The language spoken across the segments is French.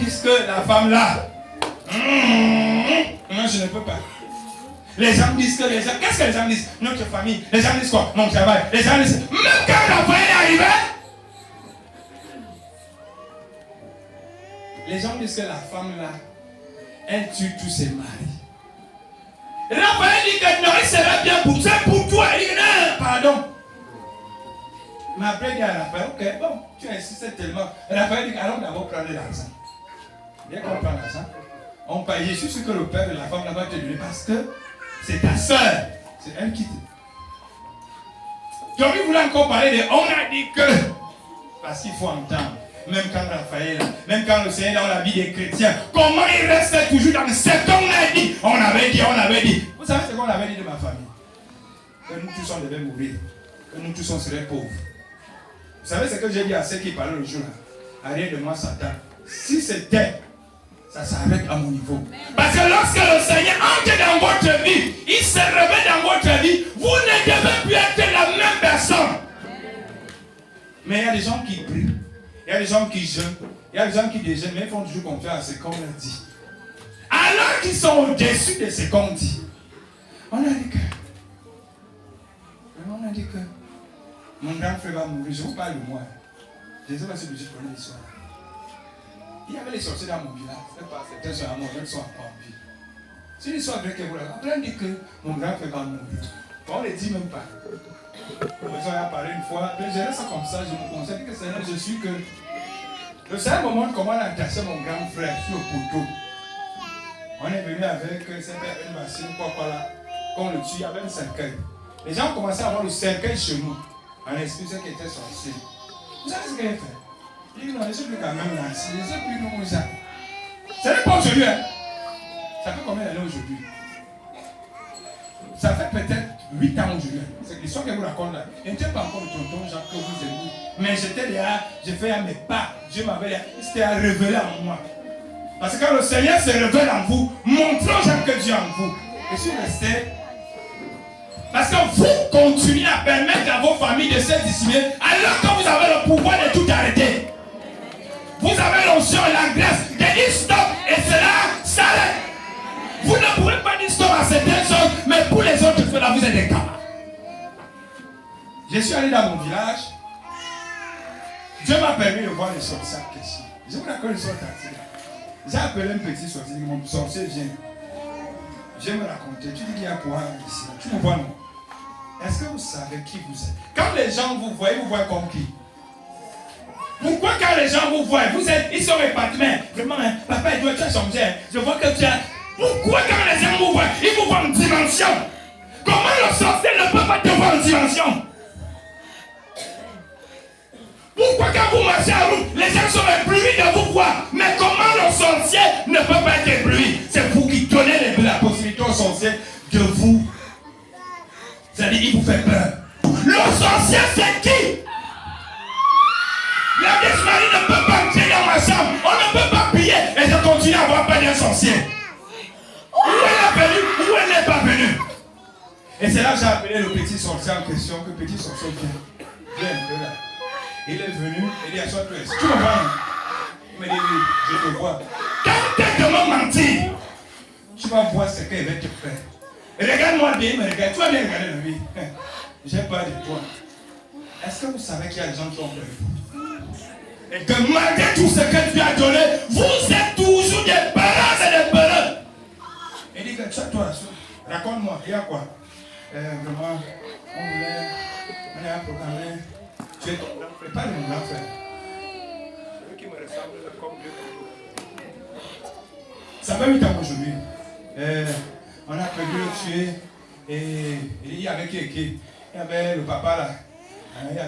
disent que la femme là, non, je ne peux pas. Les gens disent que les gens, qu'est-ce que les gens disent? Notre famille. Les gens disent quoi? Mon travail. Les gens disent, même quand Raphaël est arrivé, les gens disent que la femme là, elle tue tous ses maris. Raphaël dit que non, il serait bien pour ça, pour toi. Il dit non, pardon. Mais après, il dit à Raphaël, ok, bon, tu insistes tellement. Raphaël dit, allons d'abord prendre l'argent. Bien qu'on prend l'argent, on paye. Je suis sûr que le père de la femme là va te donner parce que c'est ta soeur. C'est elle qui te. Donc, il voulait encore parler de. On a dit que. Parce qu'il faut entendre. Même quand Raphaël, même quand le Seigneur dans la vie des chrétiens, comment il restait toujours dans ce qu'on a dit. On avait dit. Vous savez ce qu'on avait dit de ma famille? Que nous tous on devait mourir. Que nous tous on serait pauvres. Vous savez ce que j'ai dit à ceux qui parlaient le jour là? Arrière de moi, Satan. Si c'était, ça s'arrête à mon niveau. Parce que lorsque le Seigneur entre dans votre vie, il se révèle dans votre vie, vous ne devez plus être la même personne. Mais il y a des gens qui prient. Il y a des gens qui jeûnent, il y a des gens qui déjeunent, mais ils font toujours confiance à ce qu'on a dit. Alors qu'ils sont au-dessus de ce qu'on dit. On a dit que mon grand frère va mourir. Je vous parle de moi. Je ne sais pas si je connais l'histoire. Il y avait les sorciers dans mon village. Certains sont à mort, d'autres sont encore en vie. C'est une histoire vraie que vous l'avez. Après, on dit que mon grand frère va mourir. On ne le dit même pas. Ils ont parlé une fois, je gérais ça comme ça, je me conseille que Seigneur, je suis que. Le Seigneur me montre comment on a attaché mon grand frère sur le poteau. On est venu avec une machine, quoi là, qu'on le tue, il y avait un cercueil. Les gens ont commencé à avoir le cercueil chez nous, en esprit, ceux qui étaient sorciers. Vous savez ce qu'il a fait? Il dit non, je ne suis plus quand même là, je ne suis plus comme ça. Ce n'est pas aujourd'hui, hein? Ça fait combien d'années aujourd'hui? Ça fait peut-être 8 ans aujourd'hui. C'est l'histoire que vous raconte là. Je n'étais pas encore le tonton Jacques que vous aimez. Mais j'étais là, j'ai fait à mes pas. Dieu m'avait c'était à révéler en moi. Parce que quand le Seigneur se révèle en vous, montrons Jacques que Dieu est en vous. Et si vous restez. Parce que vous continuez à permettre à vos familles de se dissimuler alors que vous avez le pouvoir de tout arrêter. Vous avez l'onction et la grâce de dire stop et cela s'arrête. Vous ne pouvez pas dire stop à certaines choses, mais pour les autres, là, vous êtes des camarades. Je suis allé dans mon village. Dieu m'a permis de voir les sorciers en question. Je vous raconte l'histoire tantôt. J'ai appelé un petit sorcier. Mon sorcier vient. Je me raconter. Tu dis qu'il y a pour ici. Tu me vois, non? Est-ce que vous savez qui vous êtes? Quand les gens vous voient comme qui? Pourquoi quand les gens vous voient, ils sont répartis, mais vraiment, hein, papa, tu as changé. Hein. Je vois que tu as. Pourquoi quand les gens vous voient, ils vous voient en dimension? Comment le sorcier ne peut pas te voir en dimension? Pourquoi quand vous marchez à route, les gens sont éblouis de vous voir? Mais comment le sorcier ne peut pas être ébloui? C'est vous qui donnez la possibilité au sorcier de vous. C'est-à-dire, il vous fait peur. Le sorcier, c'est qui? La Vierge Marie ne peut pas entrer dans ma chambre. On ne peut pas prier et je continue à avoir peur d'un sorcier. Où elle est venue, où elle n'est pas venue. Et c'est là que j'ai appelé le petit sorcier en question, que petit sorcier vient. Viens un peu là. Il est venu, il dit assois-toi. Tu me vois? Il me dit oui, je te vois. Quand tu te demandes mentir, tu vas voir ce qu'il va te faire. Et regarde-moi bien, me regarde. Tu vas bien regarder la vie. J'ai peur de toi. Est-ce que vous savez qu'il y a des gens qui ont peur de vous? Et que malgré tout ce que tu as donné, vous êtes toujours des parents et des parents. Il dit que toi, raconte-moi, il y a quoi? Vraiment, on est à programmer. Tu es pas de mon grand frère. Celui qui me ressemble comme Dieu. Ça fait 8 ans aujourd'hui. On a prévu le tuer. Et il y avait qui? Il y avait le papa là.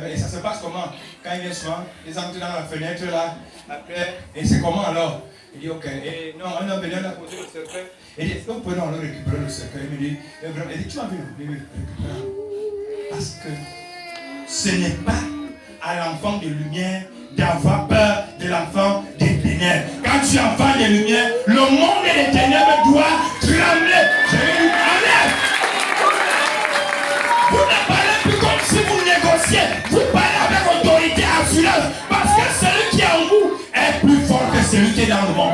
Et ça se passe comment? Quand il vient souvent, ils entrent dans la fenêtre là. Après, et c'est comment alors? Il dit ok. Et non, on a venu, on a posé le cercueil. Il dit, est-ce que vous pouvez alors récupérer le cercueil? Il me dit, tu m'as vu? Oui, récupérer. Parce que ce n'est pas à l'enfant de lumière d'avoir peur de l'enfant des ténèbres. Quand tu es enfant des lumières, le monde des ténèbres doit trembler. Je vais lui parler. Vous ne parlez plus comme si vous négociez. Vous parlez avec autorité, assurance. Parce que celui qui est en vous est plus fort que celui qui est dans le monde.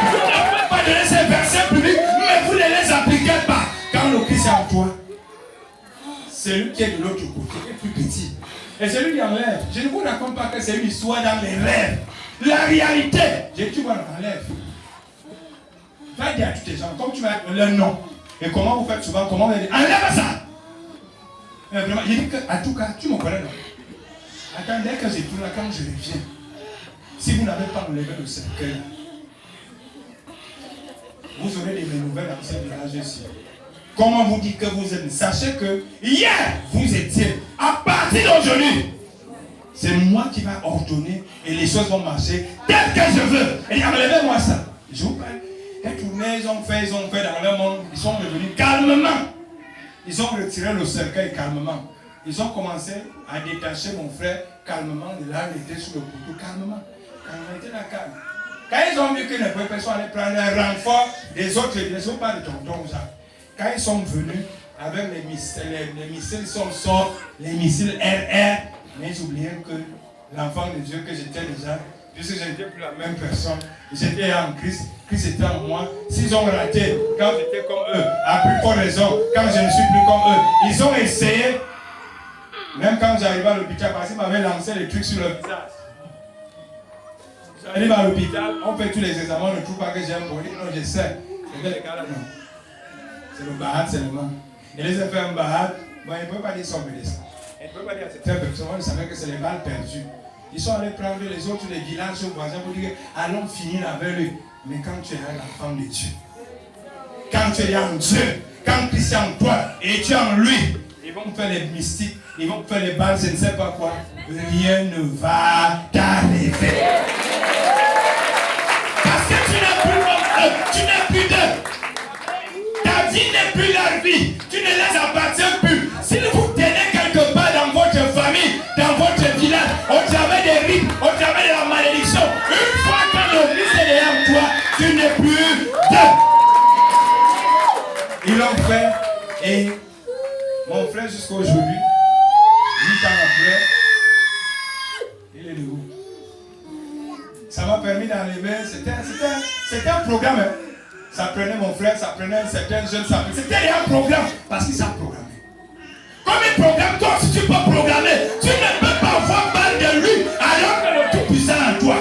Vous ne pouvez pas donner ces versets publics, mais vous ne les appliquez pas. Quand le Christ est en toi, celui qui est de l'autre côté est plus petit. Et celui qui enlève, je ne vous raconte pas que c'est une histoire dans les rêves. La réalité, tu vois, enlève. Va dire à tous tes gens, comme tu vas leur nom. Et comment vous faites souvent, comment vous dites, enlève ça. Mais vraiment, il dit que, en tout cas, tu me connais, non? Attends, dès que j'ai tout là, quand je reviens, si vous n'avez pas enlevé le cercueil, vous aurez des nouvelles dans ce village-ci. Comment vous dites que vous êtes? Sachez que hier, vous étiez. À partir d'aujourd'hui, c'est moi qui va ordonner et les choses vont marcher tel que je veux. Et enlevez-moi ça. Je vous parle. Ils ont fait dans leur monde. Ils sont revenus calmement. Ils ont retiré le cercueil calmement. Ils ont commencé à détacher mon frère calmement. De là, il était sur le couteau calmement. Calmement, il était là calme. Quand ils ont vu que les personnes allaient prendre un renfort des autres, ils ne sont pas de tonton Jacques. Quand ils sont venus avec les missiles Sol, les missiles RR, mais ils oubliaient que l'enfant de Dieu que j'étais déjà, puisque je n'étais plus la même personne, j'étais en Christ, Christ était en moi. S'ils ont raté quand j'étais comme eux, à plus forte raison, quand je ne suis plus comme eux, ils ont essayé, même quand j'arrivais à l'hôpital, parce qu'ils m'avaient lancé les trucs sur le visage. J'arrive à l'hôpital, on fait tous les examens, on ne trouve pas que j'ai un problème, non, je sais. Et bien les gars là, non. C'est le bahat seulement. Et les ont fait un bahat, bon, ils ne peuvent pas dire sont médecins. Ils ne peuvent pas dire à certaines personnes, ils savaient que c'est les balles perdues. Ils sont allés prendre les autres, les villages voisins pour dire, allons finir avec lui. Mais quand tu es l'enfant de Dieu, quand tu es en Dieu, quand Christ est en toi et tu es en lui, ils vont faire les mystiques, ils vont faire les balles, je ne sais pas quoi. Rien ne va t'arriver. Parce que tu n'es plus comme eux, tu n'es plus d'eux. Ta vie n'est plus leur vie, tu ne les appartiens plus. Si vous tenez quelque part dans votre famille, dans votre village, au travers des rites, au travers de la malédiction, une fois que le Christ est derrière toi, tu n'es plus d'eux. Ils l'ont fait et mon frère jusqu'à aujourd'hui, 8 ans après, il est debout. Ça m'a permis d'enlever, c'était un programme. Hein. Ça prenait mon frère, ça prenait certains jeunes, c'était un programme, parce qu'ils savent programmer. Comme il programme, toi si tu peux programmer, tu ne peux pas avoir mal de lui, alors que le Tout-Puissant en toi.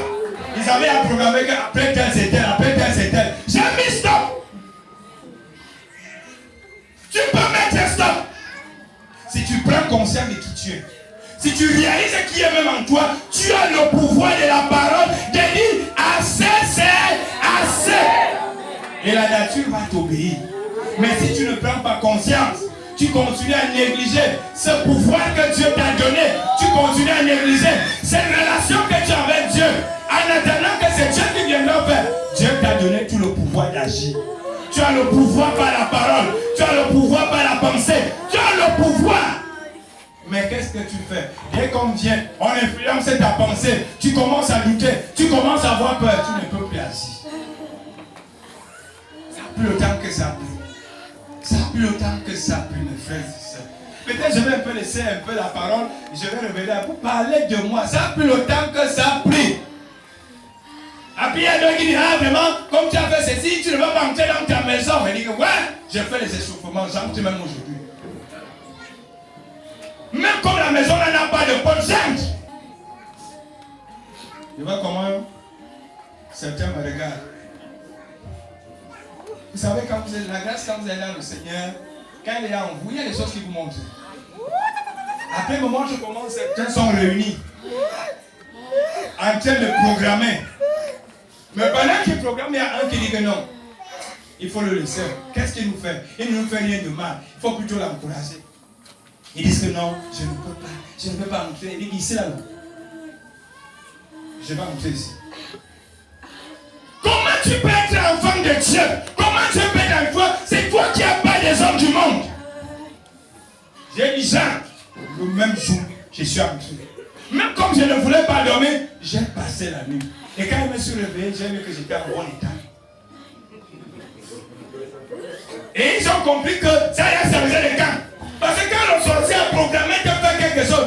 Ils avaient à programmer qu'après tel c'est tel, après tel c'est tel. J'ai mis stop. Tu peux mettre stop. Si tu prends conscience de qui tu es, si tu réalises qui est même en toi, tu as le pouvoir de la parole de dire assez, c'est assez. Et la nature va t'obéir. Mais si tu ne prends pas conscience, tu continues à négliger ce pouvoir que Dieu t'a donné. Tu continues à négliger cette relation que tu as avec Dieu. En attendant que c'est Dieu qui viendra faire. Dieu t'a donné tout le pouvoir d'agir. Tu as le pouvoir par la parole. Tu as le pouvoir par la pensée. Tu as le pouvoir. Mais qu'est-ce que tu fais? Dès qu'on vient, on influence ta pensée. Tu commences à douter. Tu commences à avoir peur. Tu ne peux plus agir. Ça a plus le temps que ça a pris. Ça a plus le temps que ça a pris, mes frères et sœurs. Peut-être je vais un peu laisser un peu la parole. Je vais revenir pour parler de moi. Ça a plus le temps que ça a pris. Après, il y a d'autres qui disent, ah vraiment, comme tu as fait ceci, tu ne vas pas entrer dans ta maison. Il dit que ouais, j'ai fait les échauffements, j'entre même aujourd'hui. Même comme la maison n'a pas de bonne gente. Je vois comment certains me regardent. Vous savez, quand vous êtes la grâce, quand vous êtes dans le Seigneur, quand il est en vous, il y a des choses qui vous montrent. Après le moment, je commence, certains sont réunis, en train de programmer. Mais pendant qu'ils programment, il y a un qui dit que non, il faut le laisser. Qu'est-ce qu'il nous fait? Il ne nous fait rien de mal. Il faut plutôt l'encourager. Ils disent que non, je ne peux pas, je ne peux pas entrer. Il dit ici là, non. Je vais entrer ici. Comment tu peux être enfant de Dieu? Comment tu peux être en toi? C'est toi qui as pas des hommes du monde. J'ai dit Jean, le même jour, je suis entré. Même comme je ne voulais pas dormir, j'ai passé la nuit. Et quand je me suis réveillé, j'ai vu que j'étais en bon état. Et ils ont compris que ça y est, ça faisait le camp. Parce que quand le sorcier a programmé de faire quelque chose,